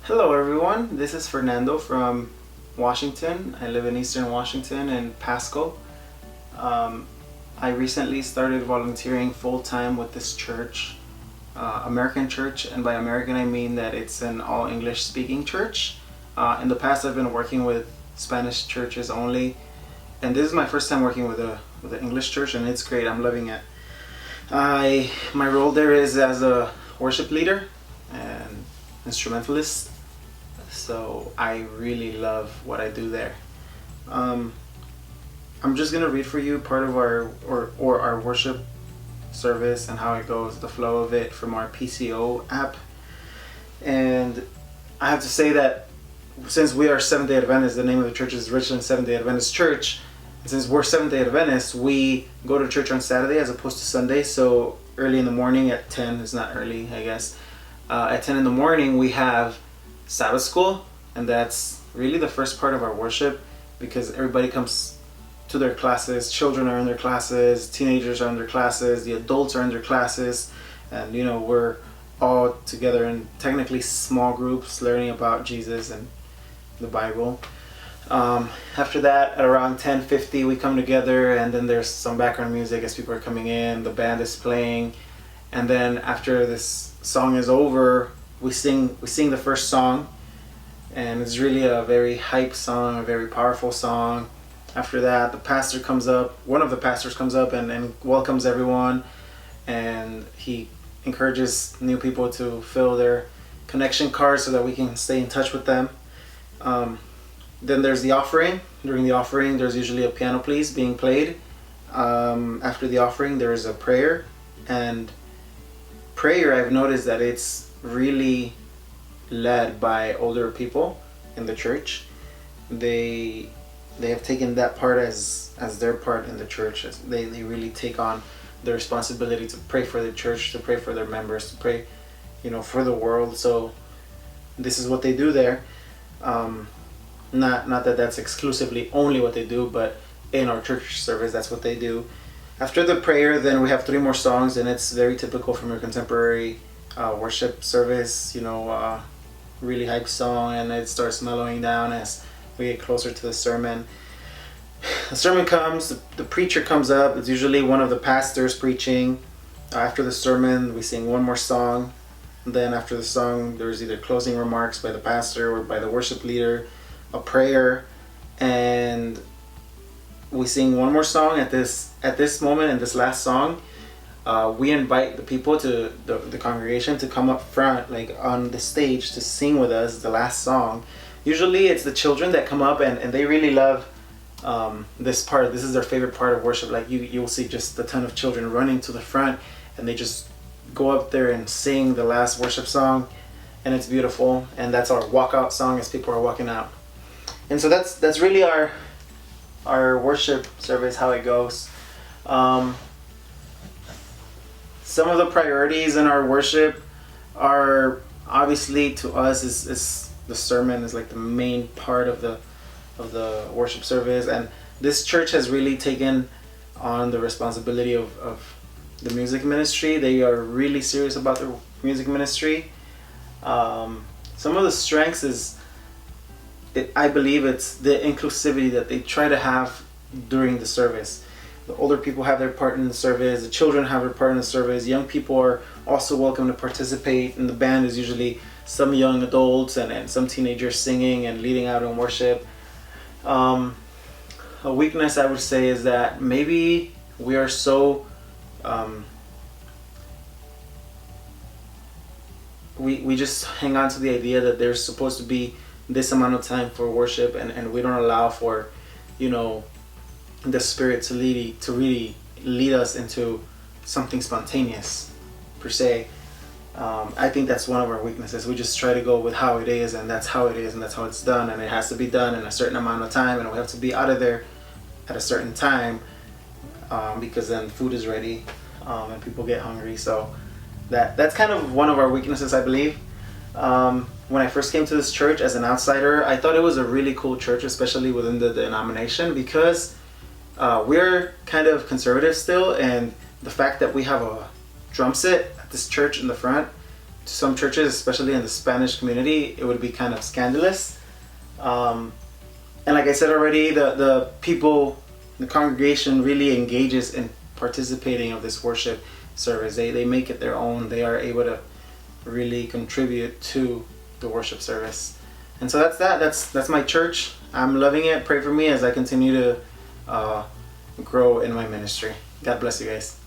Hello everyone, this is Fernando from Washington. I live in Eastern Washington in Pasco. Um, I recently started volunteering full-time with this church, American Church, and by American I mean that it's an all English speaking church. In the past I've been working with Spanish churches only, and this is my first time working with an English church, and it's great. I'm loving it. My role there is as a worship leader and instrumentalist, so I really love what I do there. Um, I'm just gonna read for you part of our worship service and how it goes, the flow of it from our PCO app. And I have to say that since we are Seventh Day Adventists, the name of the church is Richland Seventh Day Adventist Church. And since we're Seventh Day Adventists, we go to church on Saturday as opposed to Sunday. So early in the morning at 10, it's not early, I guess. At 10 in the morning, we have Sabbath school, and that's really the first part of our worship because everybody comes to their classes. Children are in their classes, teenagers are in their classes, the adults are in their classes, and we're all together in technically small groups learning about Jesus and the Bible. After that, at around 10:50, we come together, and then there's some background music as people are coming in. The band is playing, and then after this song is over, we sing the first song, and it's really a very hype song, a very powerful song. After that, one of the pastors comes up and welcomes everyone, and he encourages new people to fill their connection cards so that we can stay in touch with them. Then there's the offering. During the offering, there's usually a piano piece being played. After the offering, there is a prayer. And prayer, I've noticed that it's really led by older people in the church. They have taken that part as their part in the church. They really take on the responsibility to pray for the church, to pray for their members, to pray, for the world. So this is what they do there. Not that that's exclusively only what they do, but in our church service, that's what they do. After the prayer, then we have 3 more songs, and it's very typical from your contemporary worship service. Really hype song, and it starts mellowing down as we get closer to the sermon. The sermon comes, the preacher comes up. It's usually one of the pastors preaching. After the sermon, we sing one more song. And then after the song, there's either closing remarks by the pastor or by the worship leader, a prayer, and we sing one more song. At this moment, in this last song, we invite the people to the congregation to come up front, like on the stage, to sing with us the last song. Usually it's the children that come up, and they really love this part. This is their favorite part of worship. Like you'll see just a ton of children running to the front, and they just go up there and sing the last worship song, and it's beautiful. And that's our walkout song as people are walking out. And so that's really our worship service, how it goes. Some of the priorities in our worship are obviously, to us, is the sermon is like the main part of the worship service, and this church has really taken on the responsibility of the music ministry. They are really serious about their music ministry. Some of the strengths I believe it's the inclusivity that they try to have during the service. The older people have their part in the service, the children have their part in the service, young people are also welcome to participate, and the band is usually some young adults and some teenagers singing and leading out in worship. A weakness, I would say, is that maybe we are so we just hang on to the idea that there's supposed to be this amount of time for worship, and we don't allow for the Spirit to really lead us into something spontaneous per se. I think that's one of our weaknesses. We just try to go with how it is, and that's how it is, and that's how it's done, and it has to be done in a certain amount of time, and we have to be out of there at a certain time, because then food is ready, and people get hungry. So that's kind of one of our weaknesses, I believe. When I first came to this church as an outsider, I thought it was a really cool church, especially within the denomination, because we're kind of conservative still, and the fact that we have a drum set at this church in the front some churches, especially in the Spanish community, it would be kind of scandalous. And like I said already, the people, the congregation really engages in participating of this worship service. They make it their own. They are able to really contribute to the worship service. And so that's my church. I'm loving it. Pray for me as I continue to grow in my ministry. God bless you guys.